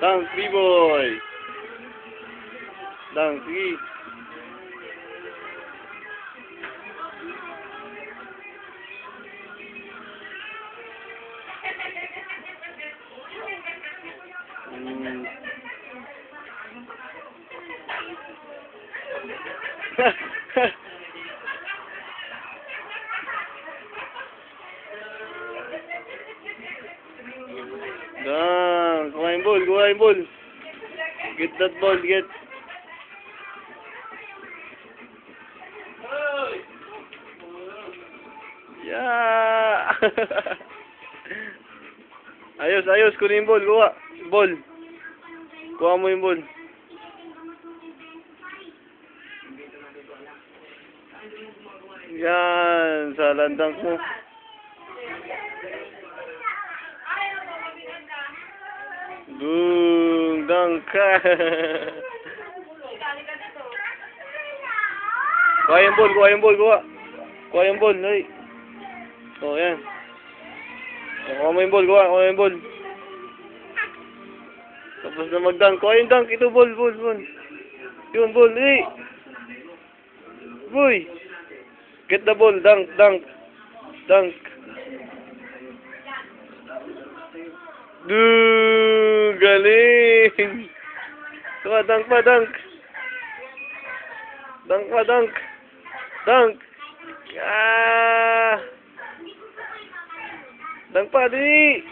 Dunk, B-boy. Dunk, sige. Dunk, kuha yung ball. Get that ball, get. Yeah! ayos, kunin yung ball, kuha. Ball. Kuha mo yung ball. Yan, sa landang mo. Boom, dunk ka. Kuha yung ball. Kuha yung ball, ay. Oh, yan. Kuha mo yung ball, kuha yung ball. Tapos na mag-dunk. Kuha yung dunk, ito ball. Yun, ball, ay. Boy. Get the ball, dunk. Galing. Kuha, dunk pa. Dunk. Dunk pa, di.